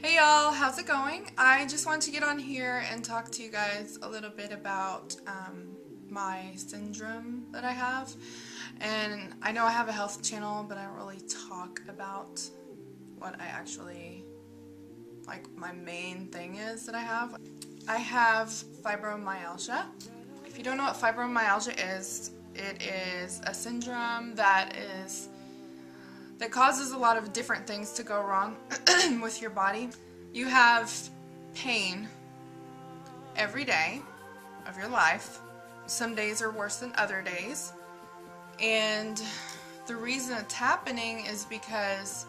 Hey y'all, how's it going? I just wanted to get on here and talk to you guys a little bit about my syndrome that I have. And I know I have a health channel, but I don't really talk about what I actually, like, my main thing is that I have. I have fibromyalgia. If you don't know what fibromyalgia is, it is a syndrome that causes a lot of different things to go wrong with your body. You have pain every day of your life. Some days are worse than other days. And the reason it's happening is because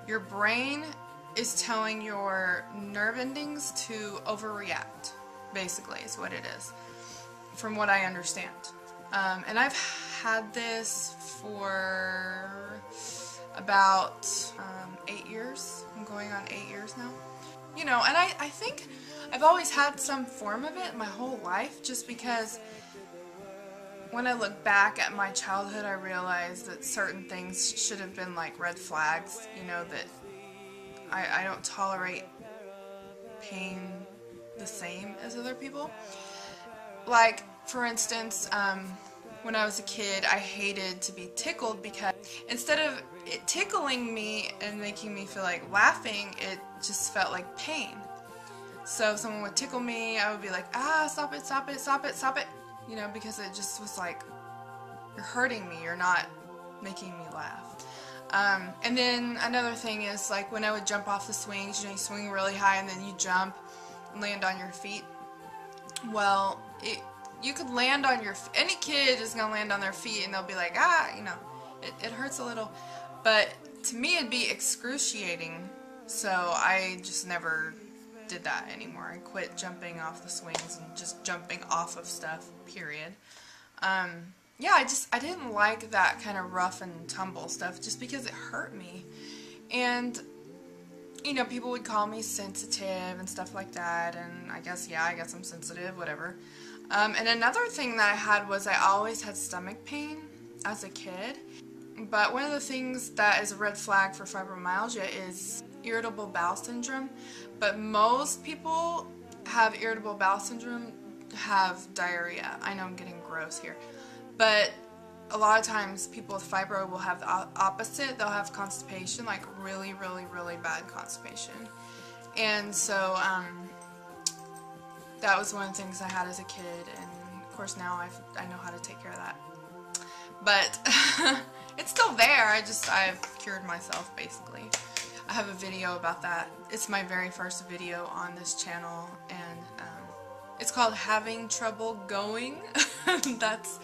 your brain is telling your nerve endings to overreact, basically, is what it is, from what I understand. And I've had this for about 8 years. I'm going on 8 years now. You know, and I think I've always had some form of it my whole life, just because when I look back at my childhood, I realized that certain things should have been like red flags, you know, that I don't tolerate pain the same as other people. Like, for instance, when I was a kid, I hated to be tickled because instead of it tickling me and making me feel like laughing, it just felt like pain. So if someone would tickle me, I would be like, ah, stop it, stop it, stop it, stop it. You know, because it just was like, you're hurting me, you're not making me laugh. And then another thing is, like, when I would jump off the swings, you know, you swing really high and then you jump and land on your feet. Well, you could land on your feet. Any kid is going to land on their feet and they'll be like, ah, you know, it hurts a little. But to me, it'd be excruciating. So I just never did that anymore. I quit jumping off the swings and just jumping off of stuff, period. Yeah, I didn't like that kind of rough and tumble stuff just because it hurt me. And, you know, people would call me sensitive and stuff like that. And I guess, yeah, I guess I'm sensitive, whatever. And another thing that I had was I always had stomach pain as a kid. But one of the things that is a red flag for fibromyalgia is irritable bowel syndrome. But most people have irritable bowel syndrome have diarrhea. I know I'm getting gross here. But a lot of times people with fibro will have the opposite. They'll have constipation, like really, really, really bad constipation. And so, that was one of the things I had as a kid, and of course now I know how to take care of that. But it's still there. I've cured myself, basically. I have a video about that. It's my very first video on this channel, and it's called Having Trouble Going. That's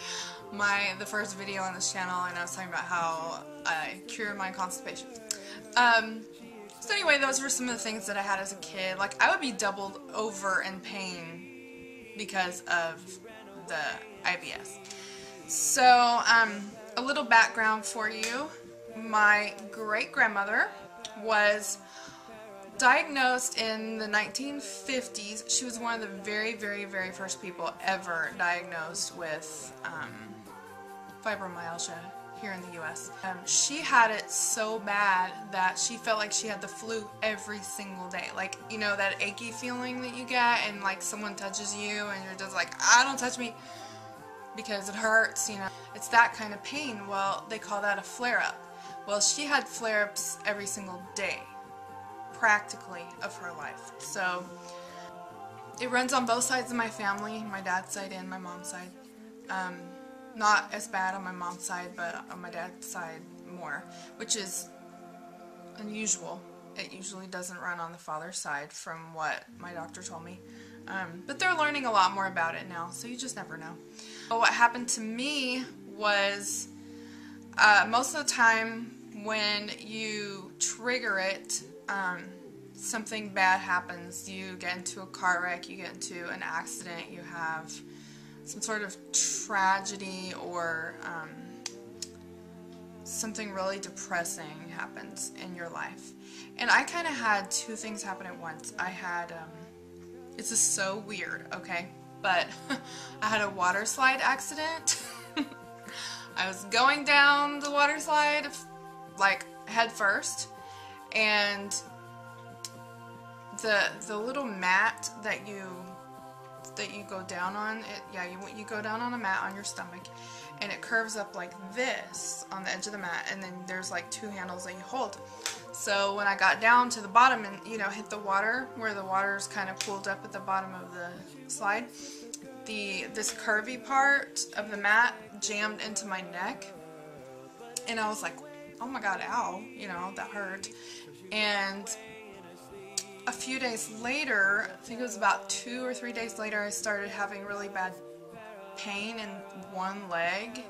the first video on this channel, and I was talking about how I cured my constipation. So anyway, those were some of the things that I had as a kid. Like, I would be doubled over in pain because of the IBS. So, a little background for you. My great-grandmother was diagnosed in the 1950s. She was one of the very, very, very first people ever diagnosed with fibromyalgia here in the US. She had it so bad that she felt like she had the flu every single day. Like, you know, that achy feeling that you get, and like someone touches you and you're just like, ah, don't touch me, because it hurts, you know. It's that kind of pain. Well, they call that a flare-up. Well, she had flare-ups every single day, practically, of her life. So it runs on both sides of my family, my dad's side and my mom's side. Not as bad on my mom's side, but on my dad's side more, which is unusual. It usually doesn't run on the father's side, from what my doctor told me. But they're learning a lot more about it now, so you just never know. But what happened to me was, most of the time when you trigger it, something bad happens. You get into a car wreck, you get into an accident, you have some sort of tragedy, or something really depressing happens in your life. And I kind of had two things happen at once. I had, this is so weird, okay, but I had a water slide accident. I was going down the water slide, like, head first, and the little mat that you go down on. You go down on a mat on your stomach, and it curves up like this on the edge of the mat, and then there's like two handles that you hold. So when I got down to the bottom and, you know, hit the water, where the water's kind of pooled up at the bottom of the slide, this curvy part of the mat jammed into my neck, and I was like, oh my god, ow, you know, that hurt. And a few days later, I think it was about 2 or 3 days later, I started having really bad pain in one leg,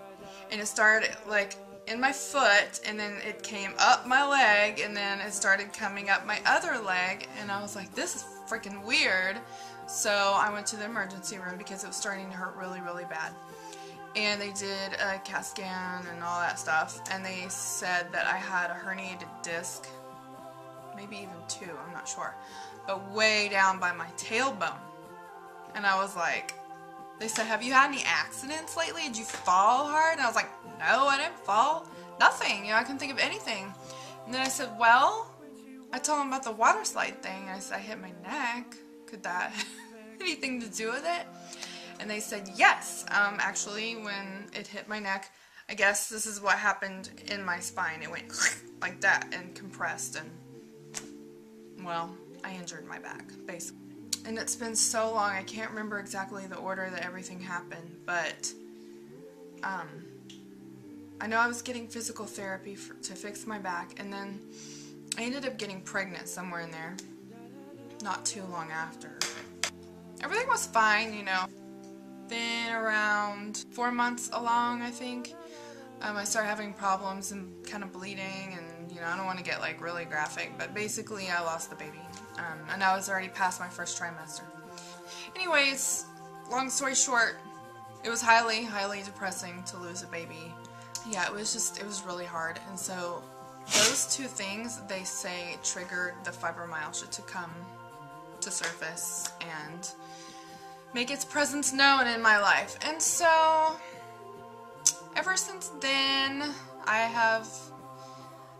and it started like in my foot, and then it came up my leg, and then it started coming up my other leg, and I was like, this is freaking weird. So I went to the emergency room because it was starting to hurt really, really bad. And they did a CAT scan and all that stuff, and they said that I had a herniated disc, maybe even 2, I'm not sure, but way down by my tailbone. And I was like, they said, have you had any accidents lately? Did you fall hard? And I was like, no, I didn't fall. Nothing. You know, I couldn't think of anything. And then I said, well, I told them about the water slide thing. I said, I hit my neck. Could that have anything to do with it? And they said, yes. Actually, when it hit my neck, I guess this is what happened in my spine. It went like that and compressed, and, well, I injured my back, basically. And it's been so long, I can't remember exactly the order that everything happened, but I know I was getting physical therapy to fix my back, and then I ended up getting pregnant somewhere in there, not too long after. Everything was fine, you know. Then around 4 months along, I think, I started having problems and kind of bleeding, and, you know, I don't want to get like really graphic, but basically I lost the baby. And I was already past my first trimester. Anyways, long story short, it was highly, highly depressing to lose a baby. Yeah, it was really hard. And so those two things, they say, triggered the fibromyalgia to come to surface and make its presence known in my life. And so ever since then, I have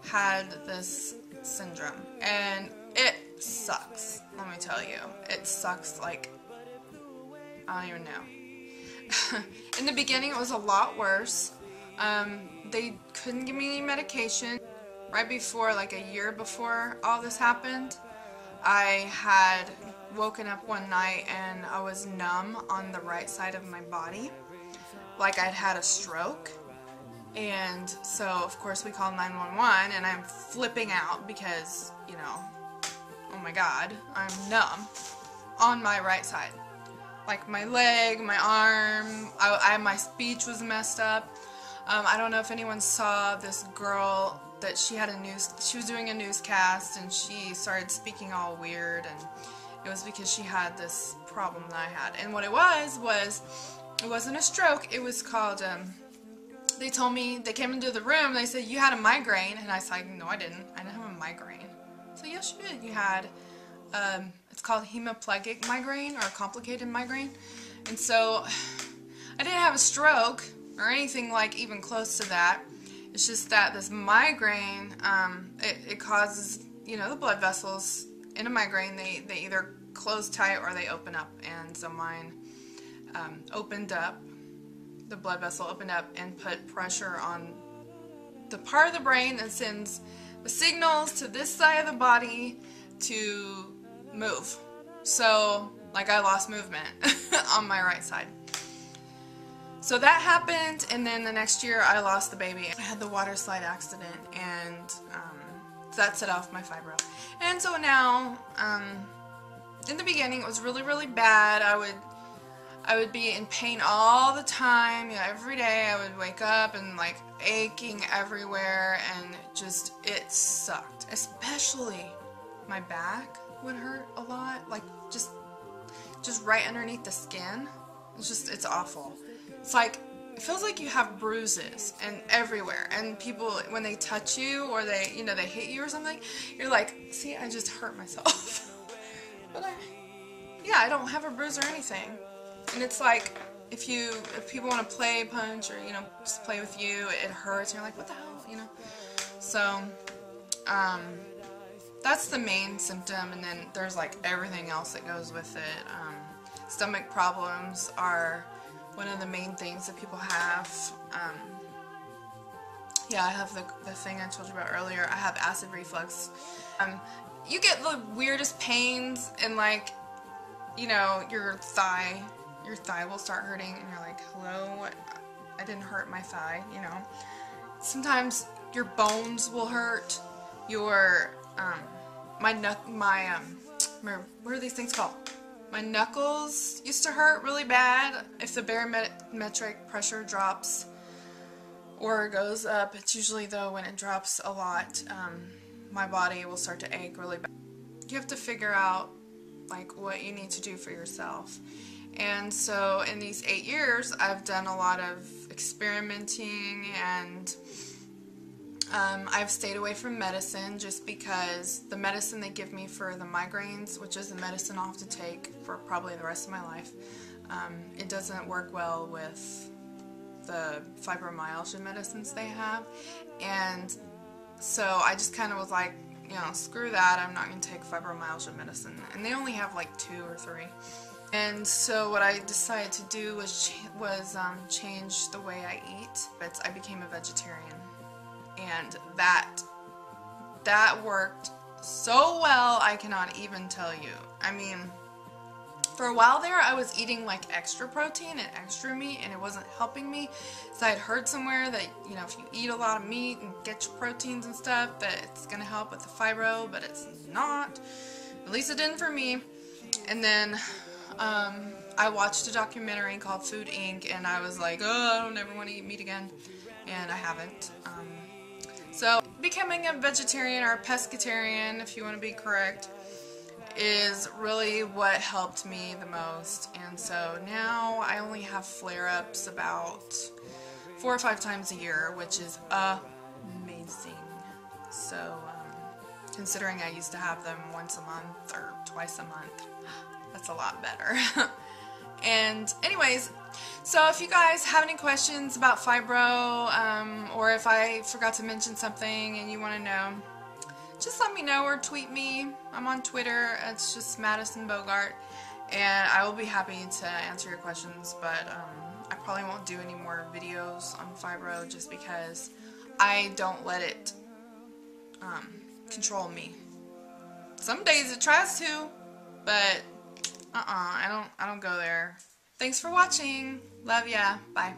had this syndrome, and it sucks, let me tell you. It sucks like, I don't even know. In the beginning, it was a lot worse. They couldn't give me any medication. Right before, like a year before all this happened, I had woken up one night and I was numb on the right side of my body, like I'd had a stroke. And so, of course, we called 911, and I'm flipping out because, you know, oh my god, I'm numb on my right side. Like my leg, my arm, my speech was messed up. I don't know if anyone saw this girl that she was doing a newscast, and she started speaking all weird, and it was because she had this problem that I had. And what it was it wasn't a stroke, it was called, they told me, they came into the room, they said, you had a migraine, and I said, no I didn't have a migraine. So yes you did, you had, it's called hemiplegic migraine, or complicated migraine. And so, I didn't have a stroke, or anything like even close to that. It's just that this migraine, it causes, you know, the blood vessels in a migraine, they either close tight or they open up, and so mine opened up. The blood vessel opened up and put pressure on the part of the brain that sends the signals to this side of the body to move. So, like, I lost movement on my right side. So that happened, and then the next year I lost the baby. I had the water slide accident, and that set off my fibro. And so now, in the beginning it was really, really bad. I would be in pain all the time, you know, every day. I would wake up and like aching everywhere, and just, it sucked. Especially my back would hurt a lot, like just right underneath the skin. It's awful. It's like, it feels like you have bruises and everywhere, and people, when they touch you or they, you know, they hit you or something, you're like, see, I just hurt myself. But yeah, I don't have a bruise or anything. And it's like, if people want to play punch, or, you know, just play with you, it hurts, and you're like, what the hell, you know? So, that's the main symptom, and then there's like everything else that goes with it. Stomach problems are one of the main things that people have. Yeah, I have the thing I told you about earlier. I have acid reflux. You get the weirdest pains, and like, you know, your thigh will start hurting, and you're like, hello, I didn't hurt my thigh, you know. Sometimes your bones will hurt. Your what are these things called? My knuckles used to hurt really bad if the barometric pressure drops or goes up. It's usually, though, when it drops a lot, my body will start to ache really bad. You have to figure out like what you need to do for yourself. And so in these 8 years, I've done a lot of experimenting, and I've stayed away from medicine just because the medicine they give me for the migraines, which is the medicine I'll have to take for probably the rest of my life, it doesn't work well with the fibromyalgia medicines they have. And so I just kind of was like, you know, screw that, I'm not going to take fibromyalgia medicine. And they only have like 2 or 3. And so what I decided to do was change the way I eat. But I became a vegetarian. And that worked so well, I cannot even tell you. I mean, for a while there, I was eating like extra protein and extra meat, and it wasn't helping me. So I had heard somewhere that, you know, if you eat a lot of meat and get your proteins and stuff, that it's going to help with the fibro, but it's not. At least it didn't for me. And then I watched a documentary called Food Inc., and I was like, oh, I don't ever want to eat meat again. And I haven't. So becoming a vegetarian, or a pescatarian, if you want to be correct, is really what helped me the most. And so now I only have flare-ups about 4 or 5 times a year, which is amazing. So considering I used to have them once a month or twice a month, that's a lot better. And anyways, so if you guys have any questions about fibro, or if I forgot to mention something and you want to know, just let me know or tweet me. I'm on Twitter. It's just Madison Bogart, and I will be happy to answer your questions. But I probably won't do any more videos on fibro just because I don't let it control me. Some days it tries to, but I don't go there. Thanks for watching. Love ya. Bye.